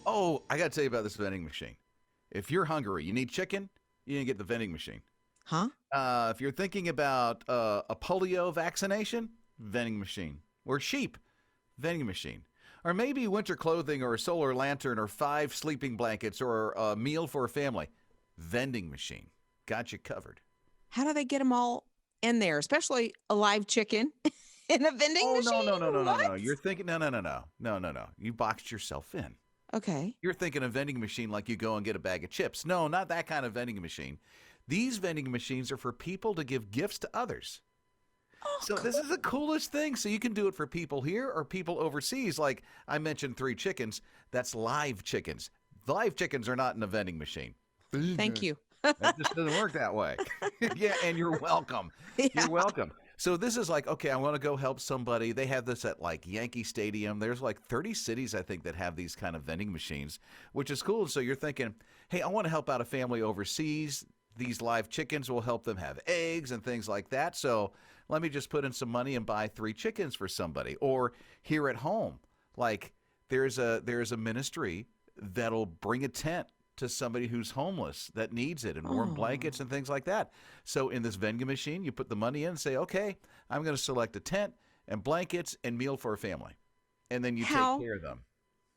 Oh, I got to tell you about this vending machine. If you're hungry, you need chicken, you need to get the vending machine. Huh? If you're thinking about a polio vaccination, vending machine. Or sheep, vending machine. Or maybe winter clothing or a solar lantern or 5 sleeping blankets or a meal for a family, vending machine. Got you covered. How do they get them all in there, especially a live chicken in a vending machine? Oh, no. What? You're thinking, no. You boxed yourself in. Okay. You're thinking a vending machine like you go and get a bag of chips. No, not that kind of vending machine. These vending machines are for people to give gifts to others. Oh, So cool. this is the coolest thing. So you can do it for people here or people overseas. Like I mentioned 3 chickens. That's live chickens. Live chickens are not in a vending machine. Thank you. That just doesn't work that way. Yeah, and you're welcome. Yeah. You're welcome. So this is like, okay, I want to go help somebody. They have this at like Yankee Stadium. There's like 30 cities, I think, that have these kind of vending machines, which is cool. So you're thinking, hey, I want to help out a family overseas. These live chickens will help them have eggs and things like that. So let me just put in some money and buy 3 chickens for somebody. Or here at home, like there's a ministry that'll bring a tent to somebody who's homeless that needs it and warm blankets and things like that. So in this vending machine, you put the money in and say, okay, I'm going to select a tent and blankets and meal for a family. And then you take care of them.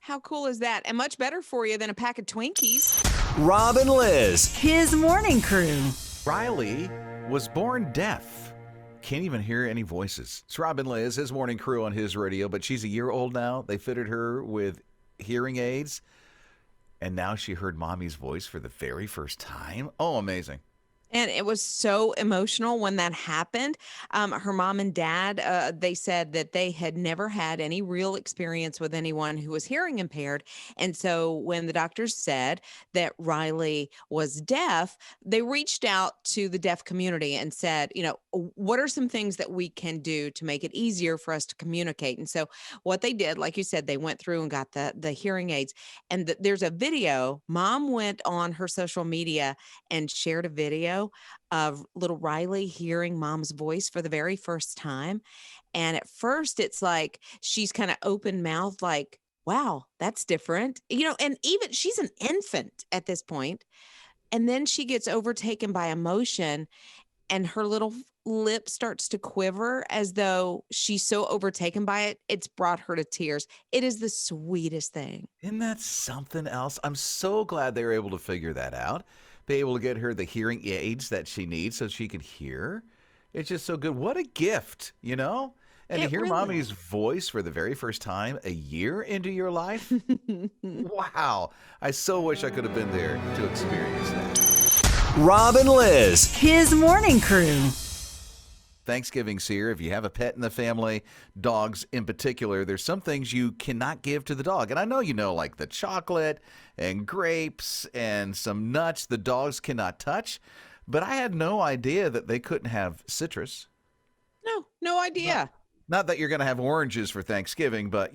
How cool is that? And much better for you than a pack of Twinkies. Rob and Liz. His morning crew. Riley was born deaf. Can't even hear any voices. It's Rob and Liz, his morning crew on his radio, but she's a year old now. They fitted her with hearing aids. And now she heard mommy's voice for the very first time. Oh, amazing. And it was so emotional when that happened. Her mom and dad, they said that they had never had any real experience with anyone who was hearing impaired. And so when the doctors said that Riley was deaf, they reached out to the deaf community and said, what are some things that we can do to make it easier for us to communicate? And so what they did, like you said, they went through and got the hearing aids. And there's a video. Mom went on her social media and shared a video of little Riley hearing mom's voice for the very first time. And at first it's like she's kind of open mouthed, like, wow, that's different. And even she's an infant at this point. And then she gets overtaken by emotion and her little lip starts to quiver as though she's so overtaken by it. It's brought her to tears. It is the sweetest thing. Isn't that something else? I'm so glad they were able to figure that out. Be able to get her the hearing aids that she needs so she can hear. It's just so good. What a gift, And to hear mommy's voice for the very first time a year into your life. Wow. I so wish I could have been there to experience that. Rob and Liz. His morning crew. Thanksgiving's here. If you have a pet in the family, dogs in particular, there's some things you cannot give to the dog. And I know like the chocolate and grapes and some nuts the dogs cannot touch. But I had no idea that they couldn't have citrus. No idea. Not that you're going to have oranges for Thanksgiving, but,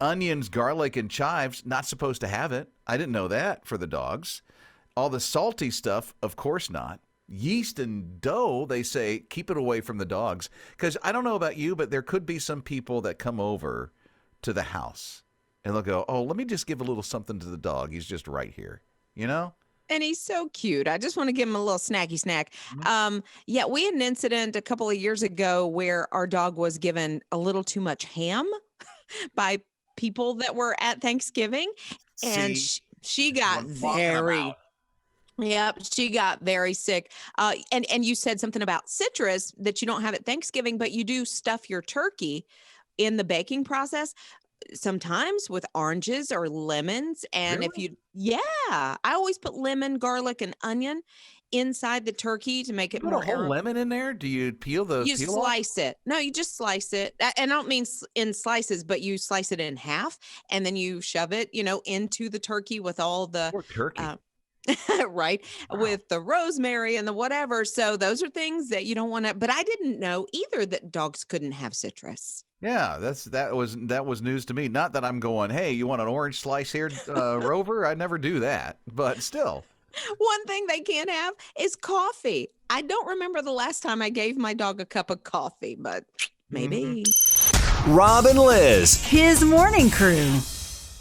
onions, garlic, and chives, not supposed to have it. I didn't know that for the dogs. All the salty stuff, of course not. Yeast and dough, they say, keep it away from the dogs. Because I don't know about you, but there could be some people that come over to the house and they'll go, oh, let me just give a little something to the dog. He's just right here, And he's so cute. I just want to give him a little snacky snack. Mm-hmm. We had an incident a couple of years ago where our dog was given a little too much ham by people that were at Thanksgiving. And she got she got very sick. And you said something about citrus that you don't have at Thanksgiving, but you do stuff your turkey in the baking process, sometimes with oranges or lemons. And Really? I always put lemon, garlic, and onion inside the turkey to make it Put more a whole lemon in there? Do you peel the You peel slice it. No, you just slice it. And I don't mean in slices, but you slice it in half and then you shove it, into the turkey with all the Poor turkey. right. Wow. With the rosemary and the whatever. So those are things that you don't want to, but I didn't know either that dogs couldn't have citrus. Yeah, that was news to me. Not that I'm going, hey, you want an orange slice here, Rover? I never do that, but still. One thing they can't have is coffee. I don't remember the last time I gave my dog a cup of coffee, but maybe. Rob and Liz. His morning crew.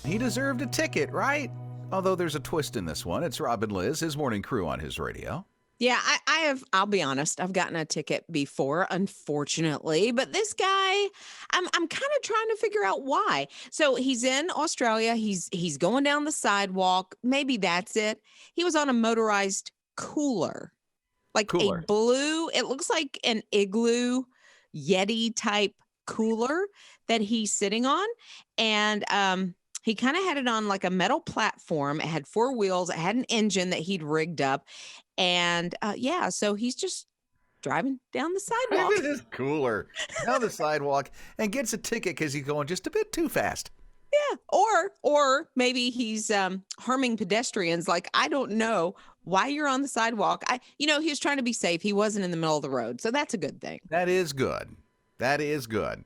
He deserved a ticket, right? Although there's a twist in this one. It's Rob and Liz, his morning crew on his radio. Yeah, I have, I'll be honest, I've gotten a ticket before, unfortunately, but this guy, I'm kind of trying to figure out why. So he's in Australia, he's going down the sidewalk, maybe that's it. He was on a motorized cooler, like Cooler. a blue, it looks like an igloo Yeti type cooler that he's sitting on. And he kind of had it on like a metal platform. It had four wheels, it had an engine that he'd rigged up. And so he's just driving down the sidewalk. Look at this cooler down the sidewalk and gets a ticket because he's going just a bit too fast. Yeah. Or maybe he's harming pedestrians. Like, I don't know why you're on the sidewalk. He was trying to be safe. He wasn't in the middle of the road. So that's a good thing. That is good. That is good.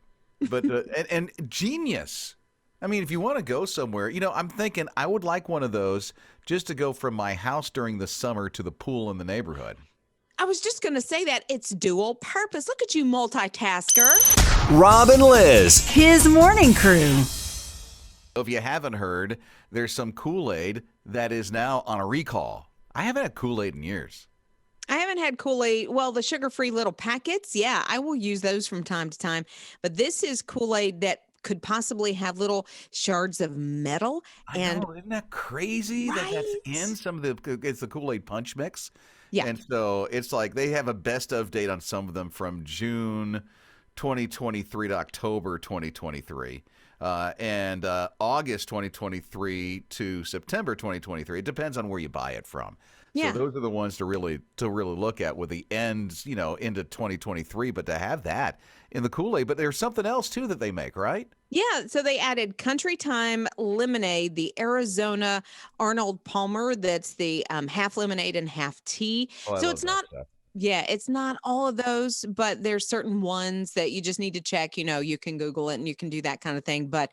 But and genius. I mean, if you want to go somewhere, I'm thinking I would like one of those just to go from my house during the summer to the pool in the neighborhood. I was just going to say that it's dual purpose. Look at you, multitasker. Rob and Liz. His morning crew. If you haven't heard, there's some Kool-Aid that is now on a recall. I haven't had Kool-Aid in years. I haven't had Kool-Aid. Well, the sugar-free little packets, yeah, I will use those from time to time. But this is Kool-Aid that could possibly have little shards of metal. I know, isn't that crazy that that's in some of it's the Kool-Aid Punch Mix? Yeah. And so it's like they have a best of date on some of them from June 2023 to October 2023. And August 2023 to September 2023. It depends on where you buy it from. Yeah. So those are the ones to really look at with the ends, into 2023. But to have that in the Kool-Aid, but there's something else too that they make, right? Yeah, so they added Country Time Lemonade, the Arizona Arnold Palmer. That's the half lemonade and half tea. Oh, I So love it's that not. stuff. Yeah, it's not all of those, but there's certain ones that you just need to check. You can Google it and you can do that kind of thing. But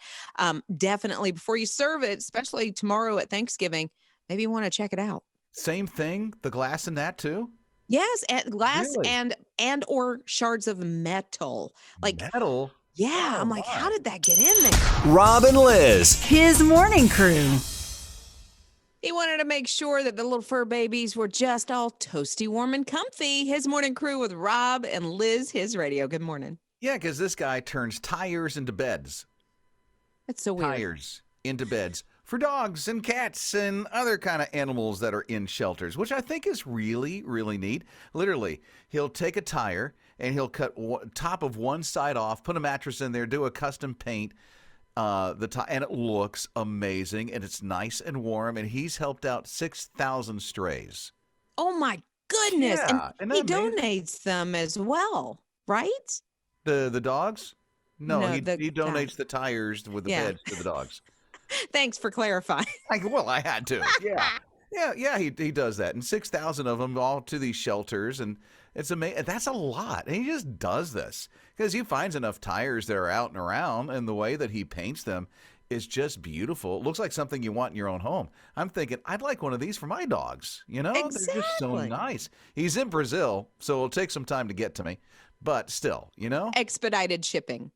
definitely before you serve it, especially tomorrow at Thanksgiving, maybe you want to check it out. Same thing, the glass in that too? Yes, and glass Really? and or shards of metal. Like, Metal? yeah, Oh, I'm like, how my. did that get in there? Rob and Liz. His morning crew. He wanted to make sure that the little fur babies were just all toasty, warm, and comfy. His morning crew with Rob and Liz, his radio. Good morning. Yeah, because this guy turns tires into beds. That's so weird. Tires into beds for dogs and cats and other kind of animals that are in shelters, which I think is really, really neat. Literally, he'll take a tire and he'll cut top of one side off, put a mattress in there, do a custom paint, and it looks amazing and it's nice and warm. And he's helped out 6,000 strays. Oh my goodness. Yeah, And isn't he that amazing? donates them as well, right? The dogs? No, No, he the donates the tires with the Yeah. beds to the dogs. Thanks for clarifying. I had to. Yeah. He does that, and 6,000 of them all to these shelters, and it's amazing. That's a lot, and he just does this because he finds enough tires that are out and around, and the way that he paints them is just beautiful. It looks like something you want in your own home. I'm thinking I'd like one of these for my dogs. They're just so Exactly. nice. He's in Brazil, so it'll take some time to get to me, but still, Expedited shipping.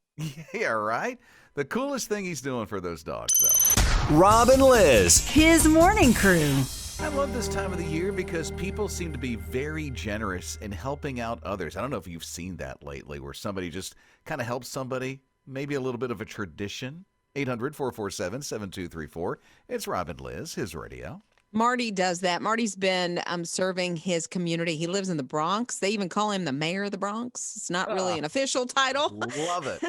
yeah, right. The coolest thing he's doing for those dogs, though. Rob and Liz. His morning crew. I love this time of the year because people seem to be very generous in helping out others. I don't know if you've seen that lately where somebody just kind of helps somebody, maybe a little bit of a tradition. 800-447-7234. It's Rob and Liz, his radio. Marty does that. Marty's been serving his community. He lives in the Bronx. They even call him the mayor of the Bronx. It's not really an official title. Love it.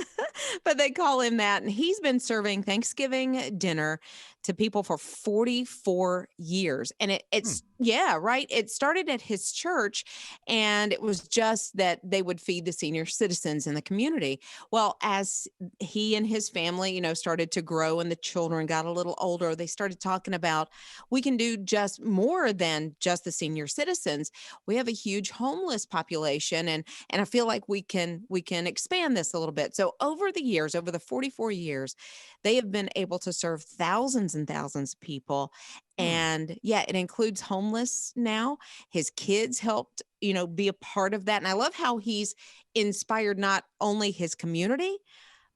But they call him that. And he's been serving Thanksgiving dinner to people for 44 years. And it's yeah, right. It started at his church, and it was just that they would feed the senior citizens in the community. Well, as he and his family, started to grow and the children got a little older, they started talking about, we can do just more than just the senior citizens. We have a huge homeless population, and I feel like we can expand this a little bit. So over the years, over the 44 years, they have been able to serve thousands and thousands of people. And yeah, it includes homeless now. His kids helped, be a part of that. And I love how he's inspired not only his community,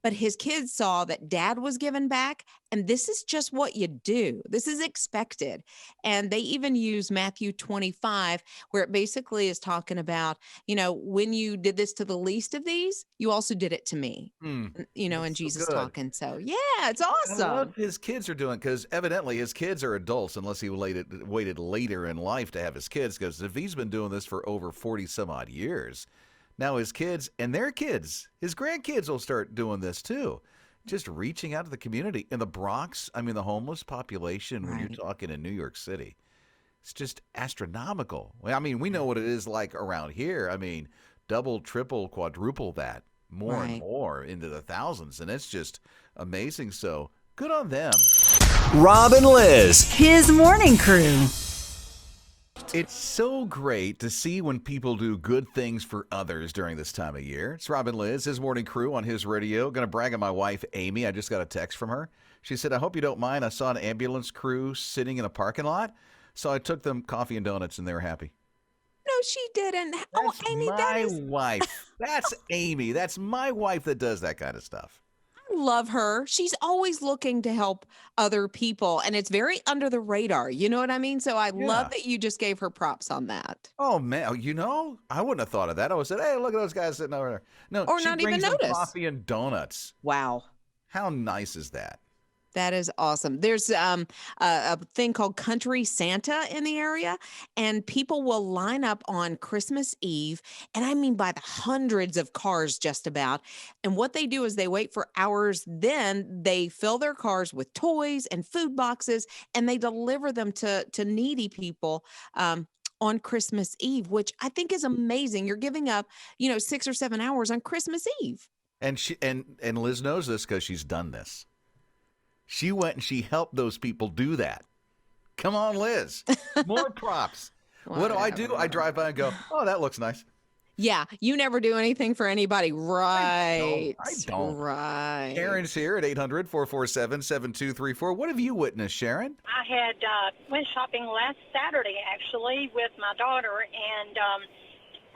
but his kids saw that dad was giving back. And this is just what you do. This is expected. And they even use Matthew 25, where it basically is talking about, when you did this to the least of these, you also did it to me, and That's so Jesus good. talking. So yeah, it's I awesome. love his kids are doing because evidently his kids are adults unless he waited later in life to have his kids. Because if he's been doing this for over 40 some odd years, now his kids and their kids, his grandkids will start doing this too. Just reaching out to the community in the Bronx. I mean, the homeless population when you're Right. talking in New York City, it's just astronomical. Well, I mean, we know what it is like around here. I mean, double, triple, quadruple that, more and Right. more into the thousands, and it's just amazing. So good on them. Rob and Liz. His morning crew. It's so great to see when people do good things for others during this time of year. It's Rob and Liz, his morning crew on his radio. Going to brag on my wife, Amy. I just got a text from her. She said, I hope you don't mind. I saw an ambulance crew sitting in a parking lot, so I took them coffee and donuts, and they were happy. No, she didn't. Oh, That's Amy, that my is. wife. That's Amy. That's my wife that does that kind of stuff. I love her. She's always looking to help other people, and it's very under the radar. You know what I mean? So I love Yeah. that you just gave her props on that. Oh, man. I wouldn't have thought of that. I would have said, hey, look at those guys sitting over there. No, Or she not even brings them notice. coffee and donuts. Wow. How nice is that? That is awesome. There's a thing called Country Santa in the area, and people will line up on Christmas Eve, and I mean by the hundreds of cars just about. And what they do is they wait for hours, then they fill their cars with toys and food boxes, and they deliver them to needy people. On Christmas Eve, which I think is amazing. You're giving up, 6 or 7 hours on Christmas Eve. And and Liz knows this because she's done this. She went and she helped those people do that. Come on, Liz. More props. What do? I Whatever. drive by and go, oh, that looks nice. Yeah, you never do anything for anybody, right? I don't. Right. Sharon's here at 800-447-7234. What have you witnessed, Sharon? I had went shopping last Saturday, actually, with my daughter, and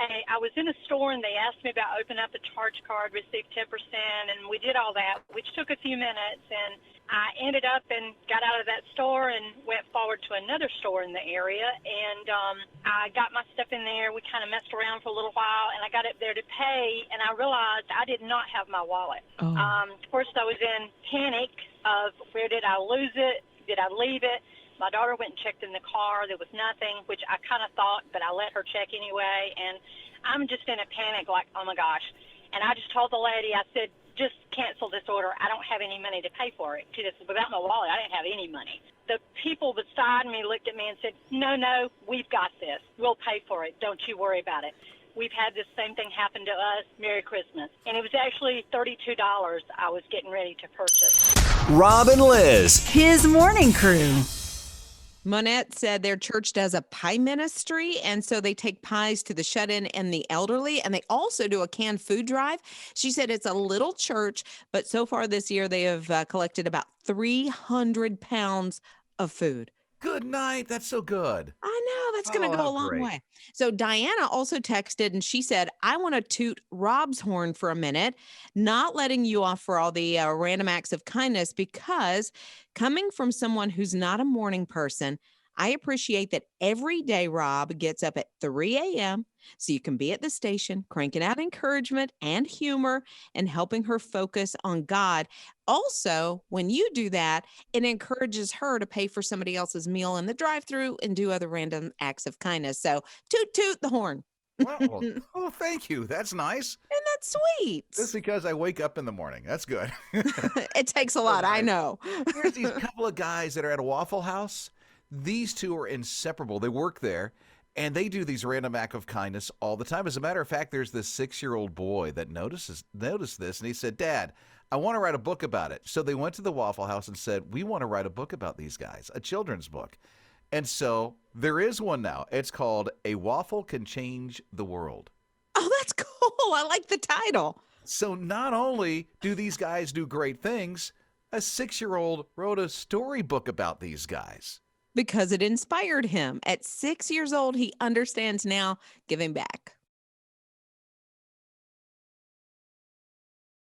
I was in a store, and they asked me about opening up a charge card, receive 10%, and we did all that, which took a few minutes, and I ended up and got out of that store and went forward to another store in the area, and I got my stuff in there. We kind of messed around for a little while, and I got up there to pay, and I realized I did not have my wallet. Oh. First, I was in panic of where did I lose it? Did I leave it? My daughter went and checked in the car. There was nothing, which I kind of thought, but I let her check anyway, and I'm just in a panic like, oh, my gosh. And I just told the lady, I said, just cancel this order. I don't have any money to pay for it. She said, without my wallet, I didn't have any money. The people beside me looked at me and said, no, we've got this. We'll pay for it. Don't you worry about it. We've had this same thing happen to us. Merry Christmas. And it was actually $32 I was getting ready to purchase. Rob and Liz. His morning crew. Monette said their church does a pie ministry, and so they take pies to the shut-in and the elderly, and they also do a canned food drive. She said it's a little church, but so far this year they have collected about 300 pounds of food. Good night. That's so good. I know that's going Oh, to go how a long great. way. So Diana also texted and she said, I want to toot Rob's horn for a minute, not letting you off for all the random acts of kindness, because coming from someone who's not a morning person, I appreciate that every day Rob gets up at 3 a.m. so you can be at the station, cranking out encouragement and humor and helping her focus on God. Also, when you do that, it encourages her to pay for somebody else's meal in the drive-thru and do other random acts of kindness. So toot toot the horn. Wow. Oh, thank you. That's nice. And that's sweet. Just because I wake up in the morning. That's good. It takes a lot, I know. Here's these couple of guys that are at a Waffle House. These two are inseparable. They work there, and they do these random acts of kindness all the time. As a matter of fact, there's this 6-year-old boy that noticed this, and he said, Dad, I want to write a book about it. So they went to the Waffle House and said, we want to write a book about these guys, a children's book. And so there is one now. It's called A Waffle Can Change the World. Oh, that's cool. I like the title. So not only do these guys do great things, a 6-year-old wrote a storybook about these guys. because it inspired him. At 6 years old, he understands now giving back.